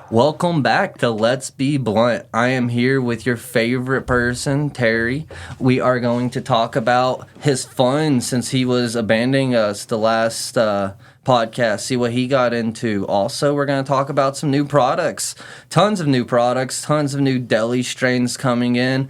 Welcome back to Let's Be Blunt. I am here with your favorite person, Terry. We are going to talk about his fun since he was abandoning us the last podcast, see what he got into. Also, we're going to talk about some new products. Tons of new products, tons of new deli strains coming in.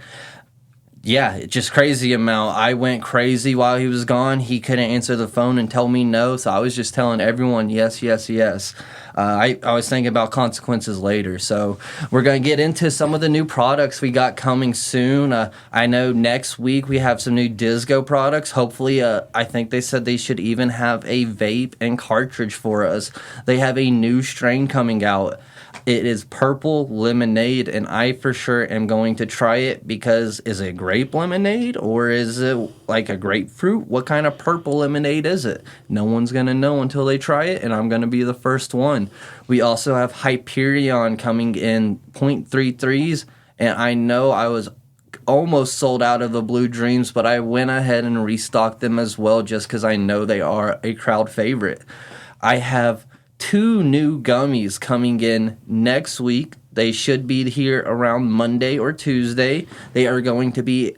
Yeah, just crazy amount. I went crazy while he was gone. He couldn't answer the phone and tell me no, so I was just telling everyone yes, yes, yes. I was thinking about consequences later. So we're going to get into some of the new products we got coming soon. I know next week we have some new Disco products. Hopefully, I think they said they should even have a vape and cartridge for us. They have a new strain coming out. It is purple lemonade, and I for sure am going to try it because is it grape lemonade or is it like a grapefruit? What kind of purple lemonade is it? No one's going to know until they try it, and I'm going to be the first one. We also have Hyperion coming in 0.33s, and I know I was almost sold out of the Blue Dreams, but I went ahead and restocked them as well just because I know they are a crowd favorite. I have 2 new gummies coming in next week. They should be here around Monday or Tuesday. They are going to be,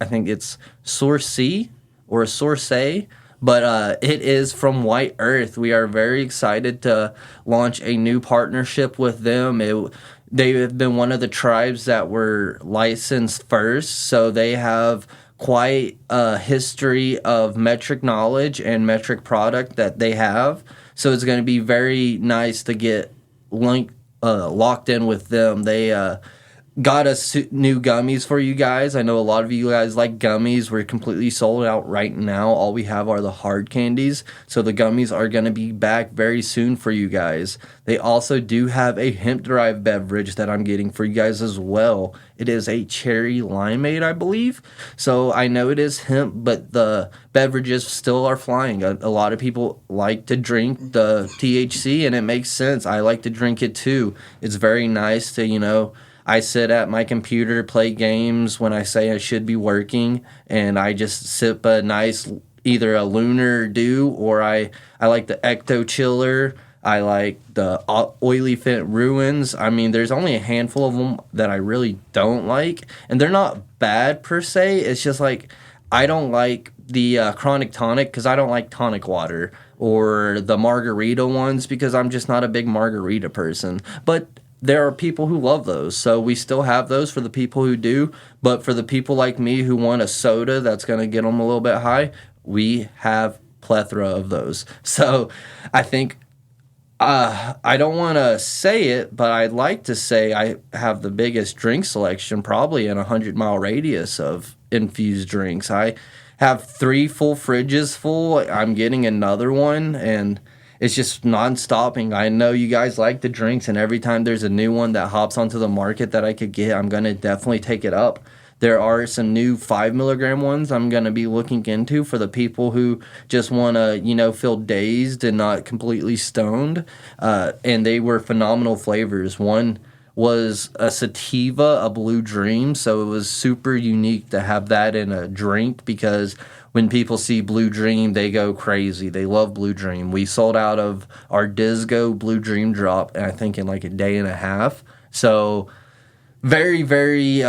I think it's Sourcey or Sourcey, but it is from White Earth. We are very excited to launch a new partnership with them. They have been one of the tribes that were licensed first, so they have quite a history of metric knowledge and metric product that they have. So it's going to be very nice to get locked in with them. They got us new gummies for you guys. I know a lot of you guys like gummies. We're completely sold out right now. All we have are the hard candies. So the gummies are going to be back very soon for you guys. They also do have a hemp-derived beverage that I'm getting for you guys as well. It is a cherry limeade, I believe. So I know it is hemp, but the beverages still are flying. A lot of people like to drink the THC, and it makes sense. I like to drink it too. It's very nice to, I sit at my computer, play games when I say I should be working, and I just sip a nice, either a Lunar Dew, or I like the Ecto Chiller. I like the Oily Fit Ruins. I mean, there's only a handful of them that I really don't like, and they're not bad per se. It's just like I don't like the Chronic Tonic because I don't like tonic water, or the margarita ones because I'm just not a big margarita person. But there are people who love those, so we still have those for the people who do. But for the people like me who want a soda that's going to get them a little bit high, we have plethora of those. So I think I don't want to say it, but I'd like to say I have the biggest drink selection probably in a 100-mile radius of infused drinks. I have 3 full fridges full. I'm getting another one, and it's just non-stopping. I know you guys like the drinks, and every time there's a new one that hops onto the market that I could get, I'm going to definitely take it up. There are some new 5 milligram ones I'm going to be looking into for the people who just want to, feel dazed and not completely stoned. And they were phenomenal flavors. One was a sativa, a Blue Dream, so it was super unique to have that in a drink because when people see Blue Dream, they go crazy. They love Blue Dream. We sold out of our Disco Blue Dream drop, I think, in like a day and a half. So very, very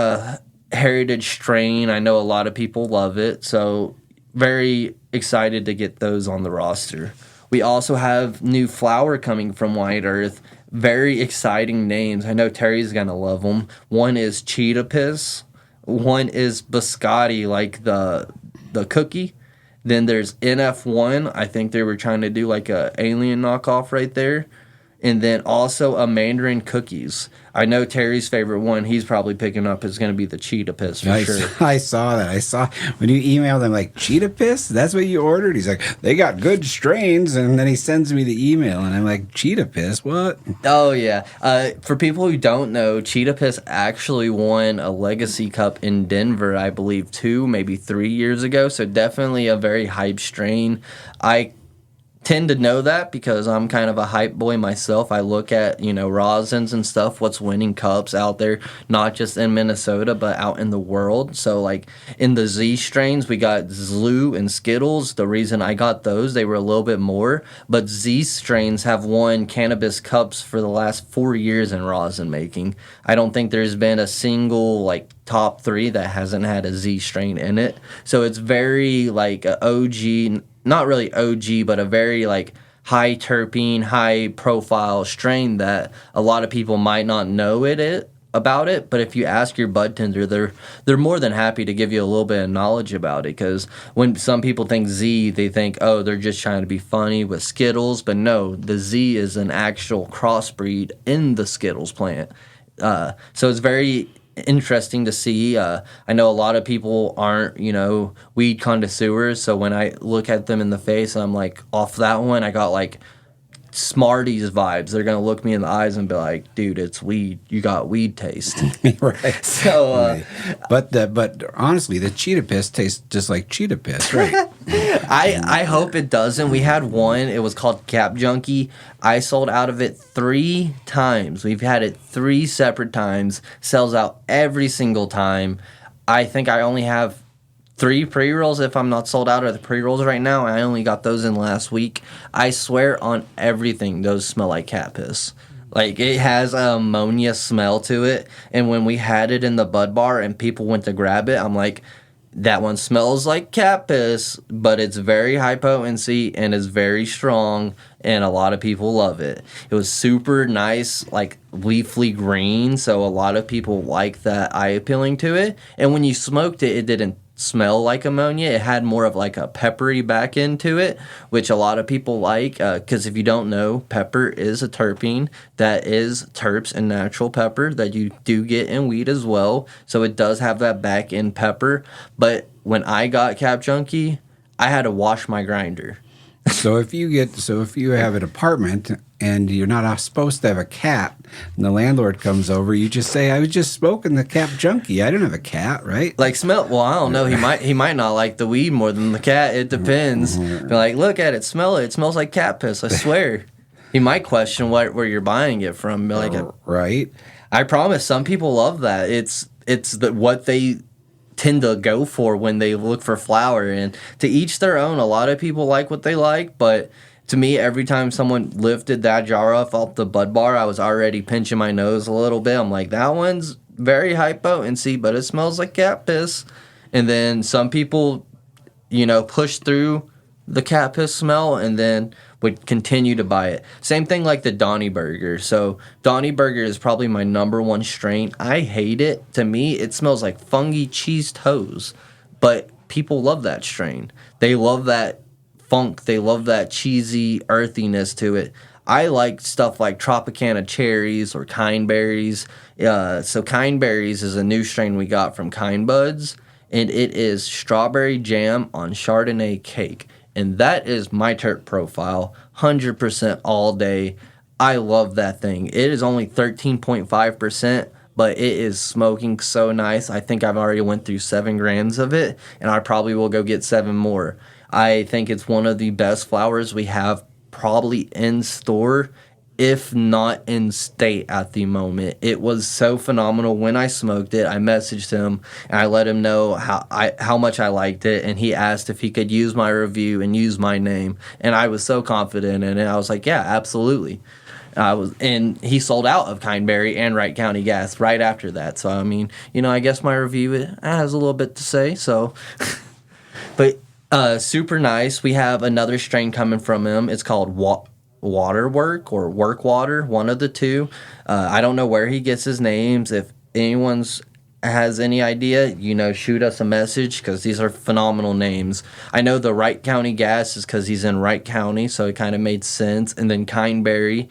heritage strain. I know a lot of people love it. So very excited to get those on the roster. We also have new flower coming from White Earth. Very exciting names. I know Terry's going to love them. One is Cheetah Piss. One is Biscotti, like the cookie. Then there's NF1. I think they were trying to do like a alien knockoff right there. And then also a Mandarin Cookies. I know Terry's favorite one he's probably picking up is going to be the Cheetah Piss for sure. I saw that. I saw when you emailed him like, Cheetah Piss? That's what you ordered? He's like, they got good strains. And then he sends me the email and I'm like, Cheetah Piss? What? Oh, yeah. For people who don't know, Cheetah Piss actually won a Legacy Cup in Denver, I believe, 2, maybe 3 years ago. So definitely a very hype strain. I tend to know that because I'm kind of a hype boy myself. I look at, rosins and stuff, what's winning cups out there, not just in Minnesota, but out in the world. So, like, in the Z strains, we got Zlu and Skittles. The reason I got those, they were a little bit more. But Z strains have won cannabis cups for the last 4 years in rosin making. I don't think there's been a single, like, top 3 that hasn't had a Z strain in it. So it's very, like, a OG, not really OG, but a very like high terpene, high profile strain that a lot of people might not know about it. But if you ask your bud tender, they're more than happy to give you a little bit of knowledge about it. Because when some people think Z, they think, oh, they're just trying to be funny with Skittles. But no, the Z is an actual crossbreed in the Skittles plant. So it's very interesting to see. I know a lot of people aren't, weed connoisseurs. So when I look at them in the face, I'm like, off that one, I got like Smarties vibes. They're gonna look me in the eyes and be like, "Dude, it's weed. You got weed taste." Right. So, but honestly, the cheetah piss tastes just like cheetah piss, right? I hope it doesn't. We had one. It was called Cap Junkie. I sold out of it 3 times. We've had it 3 separate times. Sells out every single time. I think I only have 3 pre-rolls if I'm not sold out of the pre-rolls right now. I only got those in last week. I swear on everything, those smell like cat piss. Like, it has an ammonia smell to it. And when we had it in the bud bar and people went to grab it, I'm like, that one smells like cat piss, but it's very high potency and is very strong, and a lot of people love it. It was super nice, like leafly green, so a lot of people like that eye appealing to it. And when you smoked it, it didn't smell like ammonia. It had more of like a peppery back end to it, which a lot of people like, because if you don't know, pepper is a terpene that is terps and natural pepper that you do get in weed as well. So it does have that back end pepper. But when I got Cap Junkie, I had to wash my grinder. So if you have an apartment and you're not supposed to have a cat, and the landlord comes over, you just say, "I was just smoking the Cap Junkie. I don't have a cat," right? Like, smell. Well, I don't know. He might not like the weed more than the cat. It depends. Be like, look at it, smell it. It smells like cat piss. I swear. He might question where you're buying it from. Be like, right. I promise. Some people love that. It's what they tend to go for when they look for flower, and to each their own. A lot of people like what they like, but to me, every time someone lifted that jar off the bud bar, I was already pinching my nose a little bit. I'm like, that one's very high potency, but it smells like cat piss. And then some people, push through the cat piss smell and then would continue to buy it. Same thing like the Donny Burger. So Donny Burger is probably my number 1 strain. I hate it. To me, it smells like fungy cheese toes. But people love that strain. They love that funk. They love that cheesy earthiness to it. I like stuff like Tropicana cherries or Kind Berries. So Kind Berries is a new strain we got from Kind Buds, and it is strawberry jam on Chardonnay cake. And that is my terp profile, 100% all day. I love that thing. It is only 13.5%, but it is smoking so nice. I think I've already went through 7 grams of it, and I probably will go get 7 more. I think it's one of the best flowers we have probably in store, if not in state at the moment. It was so phenomenal. When I smoked it, I messaged him and I let him know how much I liked it, and he asked if he could use my review and use my name, and I was so confident in it. I was like, yeah, absolutely. And he sold out of Kindberry and Wright County Gas right after that. So I mean, I guess my review, it has a little bit to say. So, but super nice. We have another strain coming from him. It's called Waterwork or Work Water, one of the two. I don't know where he gets his names. If anyone's has any idea, shoot us a message, because these are phenomenal names. I know the Wright County Gas is because he's in Wright County, so it kind of made sense. And then Kindberry,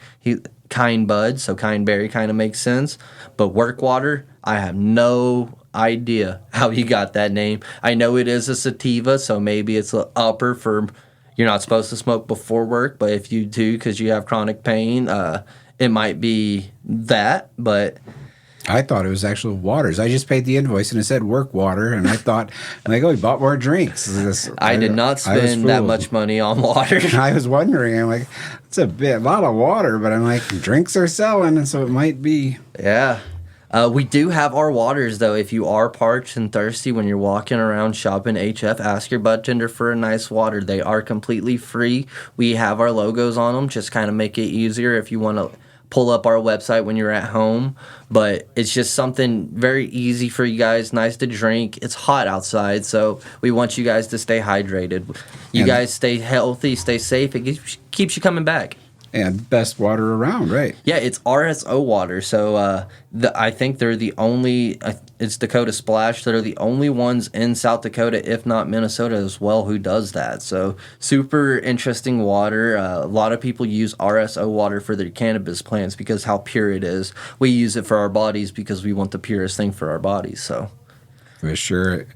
Kind Bud, so Kindberry kind of makes sense. But Work Water, I have no idea how he got that name. I know it is a sativa, so maybe it's an upper for you're not supposed to smoke before work, but if you do because you have chronic pain, it might be that. But I thought it was actual waters. I just paid the invoice and it said work water, and I thought, and I go, he bought more drinks. I did not spend that much money on water. I was wondering. I'm like, it's a lot of water, but I'm like, drinks are selling, and so it might be. Yeah. We do have our waters, though. If you are parched and thirsty when you're walking around shopping HF, ask your bartender for a nice water. They are completely free. We have our logos on them, just kind of make it easier if you want to pull up our website when you're at home. But it's just something very easy for you guys, nice to drink. It's hot outside, so we want you guys to stay hydrated. You guys stay healthy, stay safe. It keeps you coming back. And best water around, right? Yeah, it's RSO water. So I think they're the only, it's Dakota Splash, that are the only ones in South Dakota, if not Minnesota as well, who does that. So super interesting water. A lot of people use RSO water for their cannabis plants because how pure it is. We use it for our bodies because we want the purest thing for our bodies. So for sure.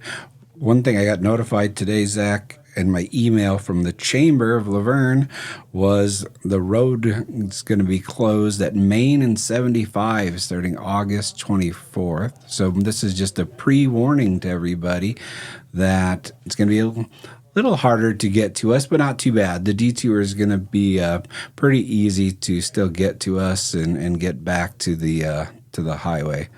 One thing I got notified today, Zach, in my email from the Chamber of Laverne was the road is going to be closed at Main and 75 starting August 24th. So this is just a pre-warning to everybody that it's going to be a little harder to get to us, but not too bad. The detour is going to be pretty easy to still get to us and get back to the highway.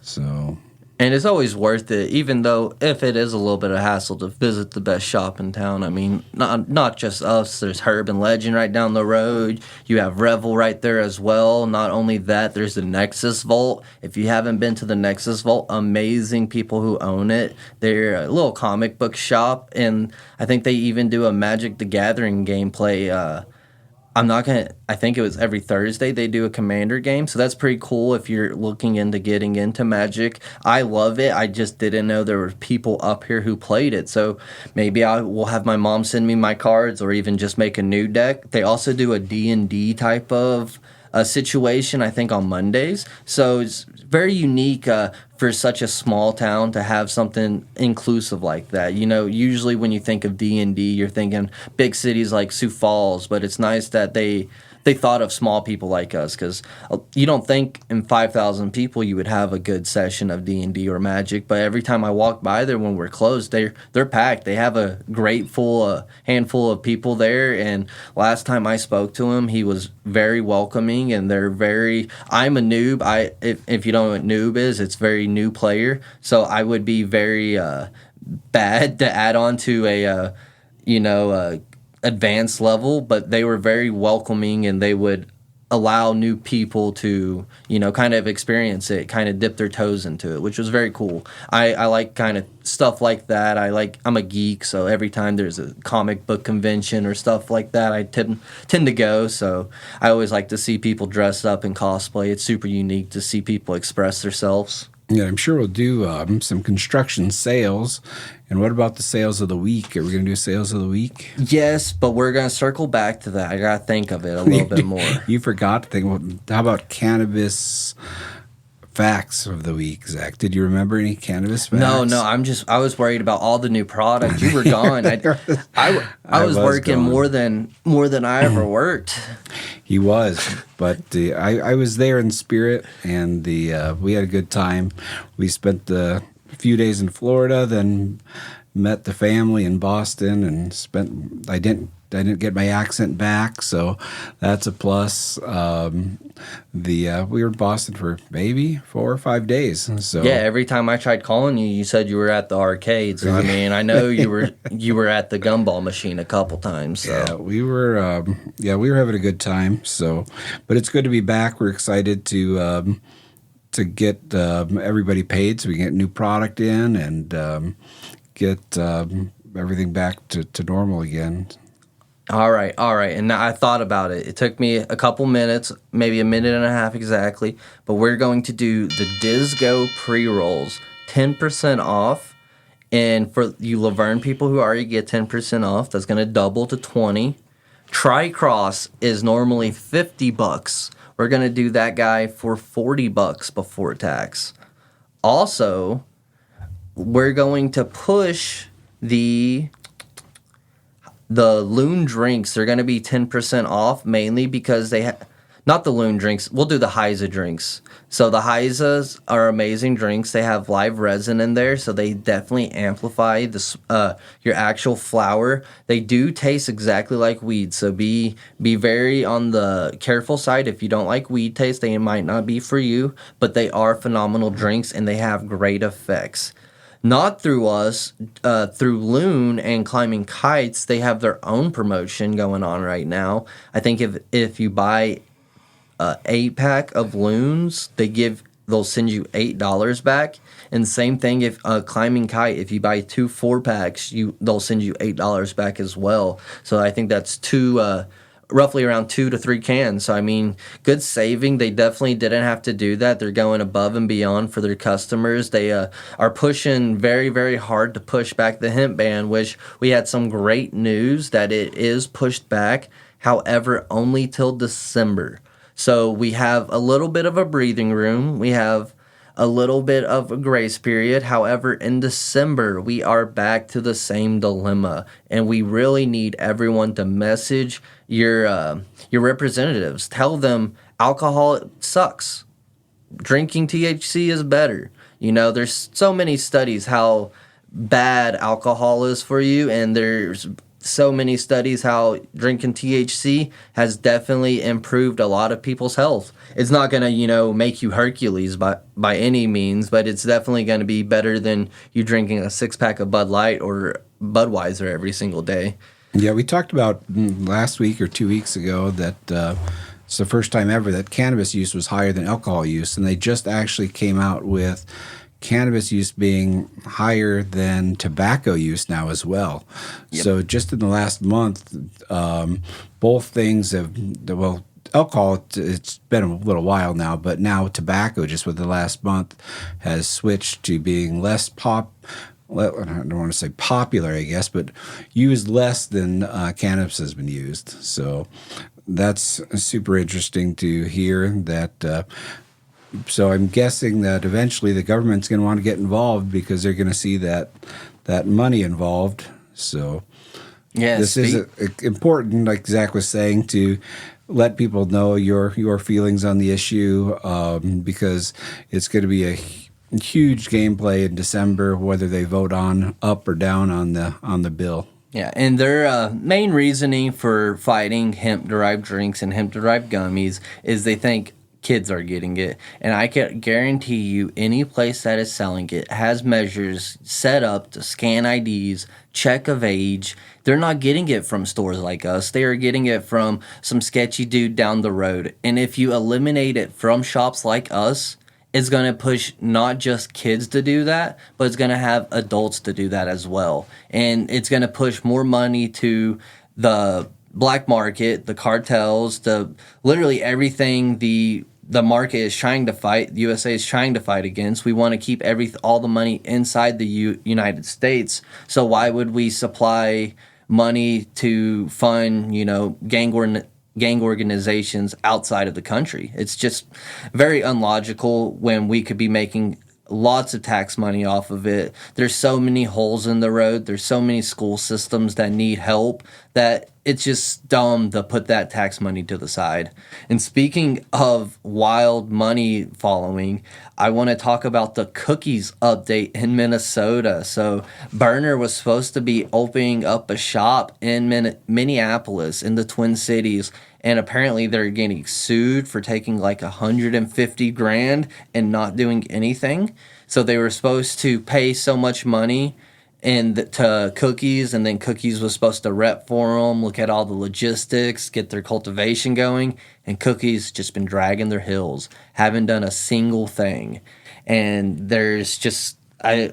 So. And it's always worth it, even though if it is a little bit of hassle to visit the best shop in town. I mean, not just us. There's Herb and Legend right down the road. You have Revel right there as well. Not only that, there's the Nexus Vault. If you haven't been to the Nexus Vault, amazing people who own it. They're a little comic book shop, and I think they even do a Magic the Gathering gameplay. I think it was every Thursday they do a Commander game, so that's pretty cool if you're looking into getting into Magic. I love it. I just didn't know there were people up here who played it, so maybe I will have my mom send me my cards or even just make a new deck. They also do a D&D type of situation, I think, on Mondays, so it's very unique for such a small town to have something inclusive like that. You know, usually when you think of D&D, you're thinking big cities like Sioux Falls, but it's nice that they thought of small people like us, because you don't think in 5,000 people you would have a good session of D&D or Magic, but every time I walk by there when we're closed, they're packed. They have a grateful handful of people there, and last time I spoke to him, he was very welcoming, and I'm a noob. If you don't know what noob is, it's very new player, so I would be very bad to add on to a advanced level, but they were very welcoming, and they would allow new people to, kind of experience it, kind of dip their toes into it, which was very cool. I like kind of stuff like that. I'm a geek, so every time there's a comic book convention or stuff like that, I tend to go. So I always like to see people dress up in cosplay. It's super unique to see people express themselves. Yeah, I'm sure we'll do some construction sales. And what about the sales of the week? Are we going to do sales of the week? Yes, but we're going to circle back to that. I got to think of it a little bit more. You forgot to think. Well, how about cannabis facts of the week, Zach? Did you remember any cannabis facts? No. I was worried about all the new products. You were gone. I was working gone. more than I ever worked. He was, but I was there in spirit, and we had a good time. We spent a few days in Florida, then met the family in Boston, and I didn't get my accent back, so that's a plus. We were in Boston for maybe 4 or 5 days. So yeah, every time I tried calling you, you said you were at the arcades. I mean, I know you were at the gumball machine a couple times. So. Yeah, we were having a good time. So, but it's good to be back. We're excited to get everybody paid, so we can get new product in and get everything back to normal again. All right. And now I thought about it. It took me a couple minutes, maybe a minute and a half exactly, but we're going to do the Disco pre-rolls, 10% off. And for you Laverne people who already get 10% off, that's going to double to 20. Tri-Cross is normally $50. We're going to do that guy for $40 before tax. Also, we're going to push the Loon drinks. They're going to be 10% off, mainly because not the Loon drinks. We'll do the Hyza drinks. So the Hyzas are amazing drinks. They have live resin in there, so they definitely amplify your actual flower. They do taste exactly like weed, so be very on the careful side. If you don't like weed taste, they might not be for you, but they are phenomenal drinks and they have great effects. Not through us, through Loon and Climbing Kites, they have their own promotion going on right now. I think if you buy a 8-pack of Loons, they'll send you $8 back. And same thing if Climbing Kite, if you buy 2 4-packs, they'll send you $8 back as well. So I think that's roughly around 2 to 3 cans. So I mean, good saving. They definitely didn't have to do that. They're going above and beyond for their customers. They are pushing very, very hard to push back the hemp ban, which we had some great news that it is pushed back. However, only till December. So we have a little bit of a breathing room. We have a little bit of a grace period. However, in December, we are back to the same dilemma, and we really need everyone to message your representatives. Tell them alcohol sucks. Drinking THC is better. You know, there's so many studies how bad alcohol is for you, and there's so many studies how drinking THC has definitely improved a lot of people's health. It's not going to, make you Hercules by any means, but it's definitely going to be better than you drinking a 6-pack of Bud Light or Budweiser every single day. Yeah, we talked about last week or 2 weeks ago that it's the first time ever that cannabis use was higher than alcohol use, and they just actually came out with cannabis use being higher than tobacco use now as well. Yep. So just in the last month, both things alcohol, it's been a little while now, but now tobacco just with the last month has switched to being less I don't want to say popular, I guess, but used less than cannabis has been used. So that's super interesting to hear that. So I'm guessing that eventually the government's going to want to get involved because they're going to see that money involved. So this is important, like Zach was saying, to let people know your feelings on the issue because it's going to be a huge gameplay in December, whether they vote on up or down on the bill. Yeah, and their main reasoning for fighting hemp-derived drinks and hemp-derived gummies is they think kids are getting it. And I can guarantee you any place that is selling it has measures set up to scan IDs, check of age. They're not getting it from stores like us. They are getting it from some sketchy dude down the road. And if you eliminate it from shops like us, it's going to push not just kids to do that, but it's going to have adults to do that as well. And it's going to push more money to the black market, the cartels, literally everything the market is trying to fight, the USA is trying to fight against. We want to keep all the money inside the United States. So why would we supply money to fund, gang organizations outside of the country? It's just very unlogical when we could be making lots of tax money off of it. There's so many holes in the road. There's so many school systems that need help that it's just dumb to put that tax money to the side. And speaking of wild money following, I want to talk about the cookies update in Minnesota. So Berner was supposed to be opening up a shop in Minneapolis in the Twin Cities, and apparently they're getting sued for taking like $150,000 and not doing anything. So they were supposed to pay so much money to Cookies, and then Cookies was supposed to rep for them, look at all the logistics, get their cultivation going, and Cookies just been dragging their heels, haven't done a single thing. And there's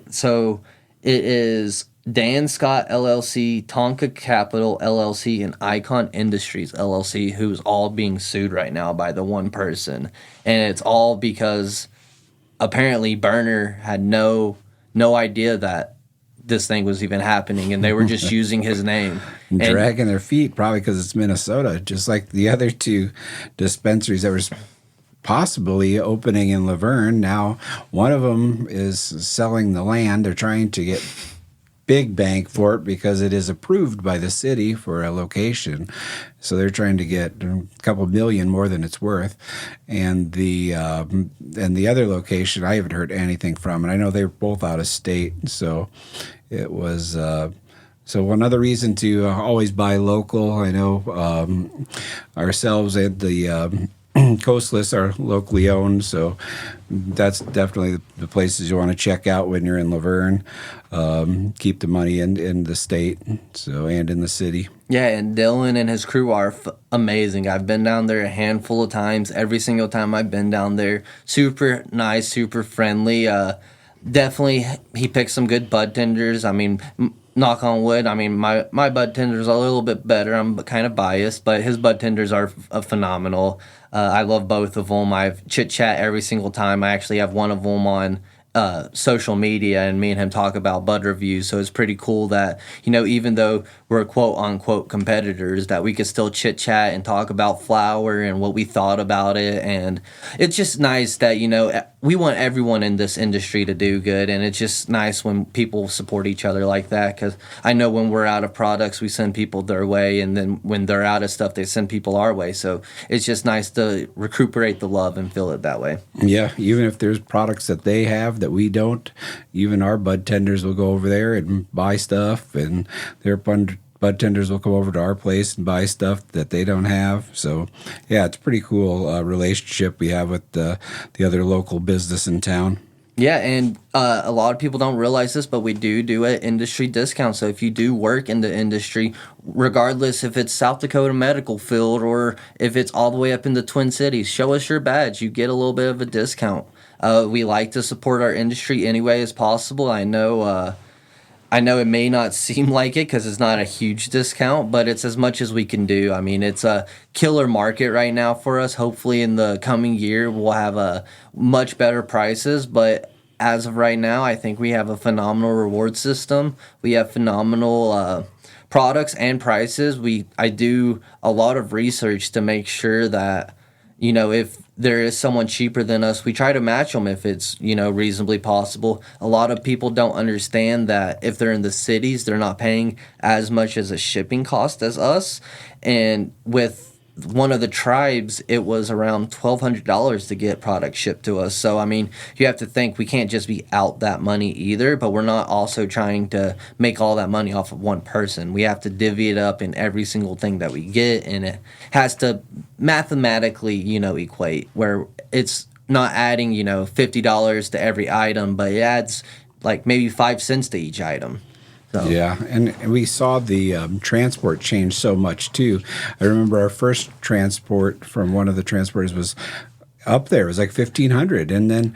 so it is Dan Scott LLC, Tonka Capital LLC, and Icon Industries LLC, who's all being sued right now by the one person. And it's all because apparently Berner had no idea that this thing was even happening, and they were just using his name. And dragging their feet, probably because it's Minnesota, just like the other 2 dispensaries that were possibly opening in Laverne. Now, one of them is selling the land. They're trying to get big bank for it because it is approved by the city for a location. So they're trying to get a couple million more than it's worth. And the other location, I haven't heard anything from. And I know they're both out of state. So it was so another reason to always buy local. I know ourselves at the Coastless are locally owned, so that's definitely the places you want to check out when you're in Laverne. Keep the money in the state, and in the city. Yeah, and Dylan and his crew are amazing. I've been down there a handful of times. Every single time I've been down there, super nice, super friendly. Definitely, he picked some good bud tenders. I mean, knock on wood. I mean, my bud tenders are a little bit better. I'm kind of biased, but his bud tenders are phenomenal. I love both of them. I've chit-chat every single time. I actually have one of them on social media, and me and him talk about bud reviews. So it's pretty cool that, even though we're quote-unquote competitors, that we could still chit-chat and talk about flower and what we thought about it. And it's just nice that, we want everyone in this industry to do good, and it's just nice when people support each other like that, because I know when we're out of products, we send people their way, and then when they're out of stuff, they send people our way. So it's just nice to recuperate the love and feel it that way. Yeah, even if there's products that they have that we don't, even our bud tenders will go over there and buy stuff, and their bud tenders will come over to our place and buy stuff that they don't have. So, yeah, it's a pretty cool relationship we have with the other local business in town. Yeah, and a lot of people don't realize this, but we do an industry discount. So if you do work in the industry, regardless if it's South Dakota medical field or if it's all the way up in the Twin Cities, show us your badge. You get a little bit of a discount. We like to support our industry any way as possible. I know it may not seem like it because it's not a huge discount, but it's as much as we can do. I mean, it's a killer market right now for us. Hopefully in the coming year, we'll have a much better prices. But as of right now, I think we have a phenomenal reward system. We have phenomenal products and prices. I do a lot of research to make sure that, if there is someone cheaper than us, we try to match them if it's, reasonably possible. A lot of people don't understand that if they're in the cities, they're not paying as much as a shipping cost as us. And with one of the tribes, it was around $1,200 to get product shipped to us. So, I mean, you have to think we can't just be out that money either, but we're not also trying to make all that money off of one person. We have to divvy it up in every single thing that we get, and it has to mathematically, equate, where it's not adding, $50 to every item, but it adds like maybe 5 cents to each item. So. Yeah, and we saw the transport change so much, too. I remember our first transport from one of the transporters was up there. It was like $1,500. And then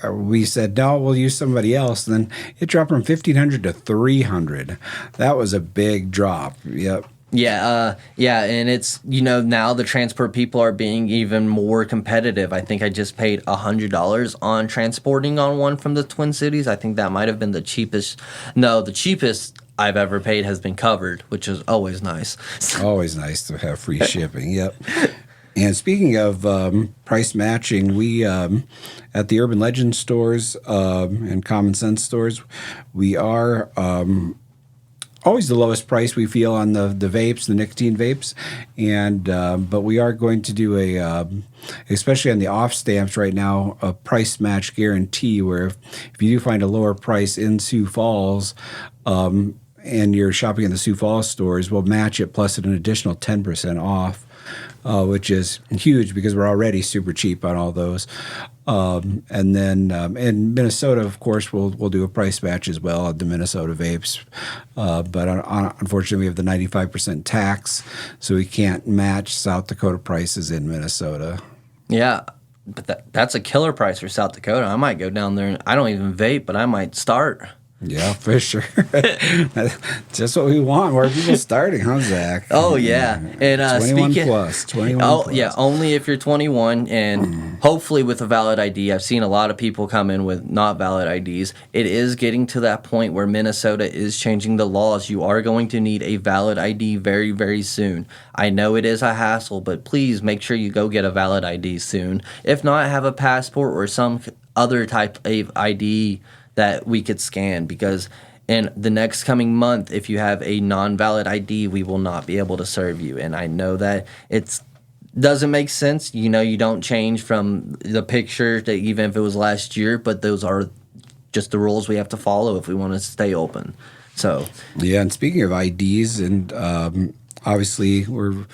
we said, no, we'll use somebody else. And then it dropped from $1,500 to $300. That was a big drop. Yep. Yeah, and it's, now the transport people are being even more competitive. I think I just paid $100 on transporting on one from the Twin Cities. I think that might have been the cheapest. No, the cheapest I've ever paid has been covered, which is always nice. Always nice to have free shipping, yep. And speaking of price matching, we at the Urban Legend stores and Common Sense stores, we are always the lowest price we feel on the vapes, the nicotine vapes, and but we are going to do especially on the off stamps right now, a price match guarantee where if you do find a lower price in Sioux Falls, and you're shopping in the Sioux Falls stores, we'll match it plus an additional 10% off. Which is huge because we're already super cheap on all those. And then in Minnesota, of course, we'll do a price match as well at the Minnesota vapes. But unfortunately, we have the 95% tax, so we can't match South Dakota prices in Minnesota. Yeah, but that's a killer price for South Dakota. I might go down there, and I don't even vape, but I might start. Yeah, for sure. Just what we want. Where are people starting, huh, Zach? Oh, yeah. And 21 plus. 21 plus. Yeah, only if you're 21 and hopefully with a valid ID. I've seen a lot of people come in with not valid IDs. It is getting to that point where Minnesota is changing the laws. You are going to need a valid ID very, very soon. I know it is a hassle, but please make sure you go get a valid ID soon. If not, have a passport or some other type of ID that we could scan, because And the next coming month, if you have a non-valid ID, we will not be able to serve you. And I know that it's doesn't make sense. You know, you don't change from the picture to even if it was last year, but those are just the rules we have to follow if we want to stay open. So yeah, and speaking of IDs, and obviously we're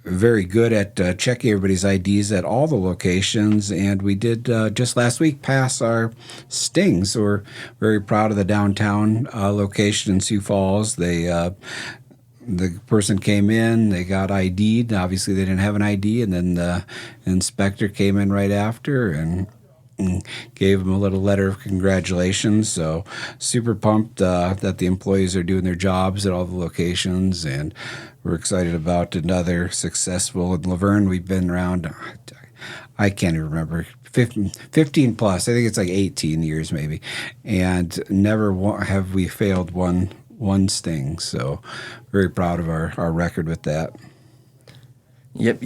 very good at checking everybody's IDs at all the locations, and we did just last week pass our stings. So we're very proud of the downtown location in Sioux Falls. The person came in, they got ID'd. Obviously, they didn't have an ID, and then the inspector came in right after and gave them a little letter of congratulations. So super pumped that the employees are doing their jobs at all the locations, and we're excited about another successful. In Laverne, we've been around, I can't even remember, 15 plus. I think it's like 18 years maybe, and never have we failed one sting. So very proud of our record with that. Yep.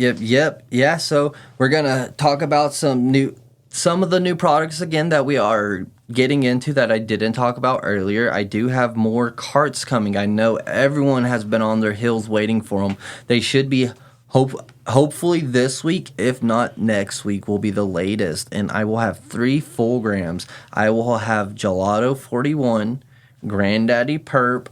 Yeah, so we're going to talk about some of the new products again that we are getting into that I didn't talk about earlier. I do have more carts coming. I know everyone has been on their heels waiting for them. They should be hopefully this week, if not next week, will be the latest. And I will have 3 full grams. I will have Gelato 41, Granddaddy Perp,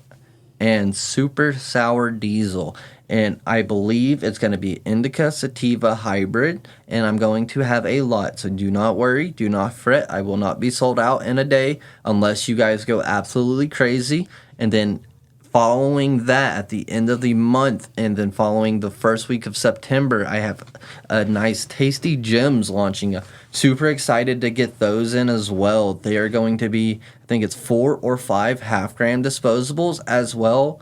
and Super Sour Diesel. And I believe it's going to be Indica Sativa Hybrid, and I'm going to have a lot. So do not worry, do not fret. I will not be sold out in a day unless you guys go absolutely crazy. And then following that, at the end of the month, and then following the first week of September, I have a nice tasty gems launching. Super excited to get those in as well. They are going to be, I think it's 4 or 5 half-gram disposables, as well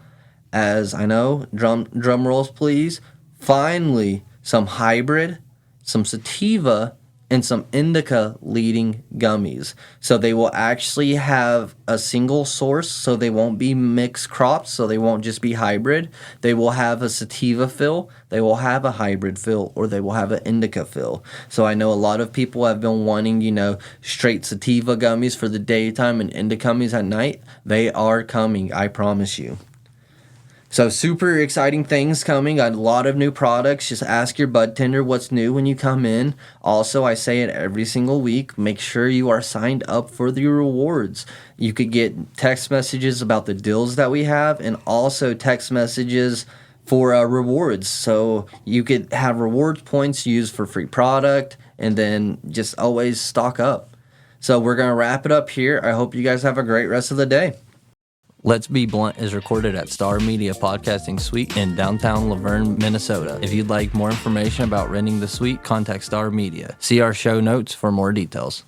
as, I know, drum rolls please, finally some hybrid, some sativa, and some indica leading gummies. So they will actually have a single source, so they won't be mixed crops, so they won't just be hybrid. They will have a sativa fill, they will have a hybrid fill, or they will have an indica fill. So I know a lot of people have been wanting, straight sativa gummies for the daytime and indica gummies at night. They are coming, I promise you. So super exciting things coming. A lot of new products. Just ask your bud tender what's new when you come in. Also, I say it every single week. Make sure you are signed up for the rewards. You could get text messages about the deals that we have, and also text messages for rewards. So you could have rewards points used for free product, and then just always stock up. So we're going to wrap it up here. I hope you guys have a great rest of the day. Let's Be Blunt is recorded at Star Media Podcasting Suite in downtown Laverne, Minnesota. If you'd like more information about renting the suite, contact Star Media. See our show notes for more details.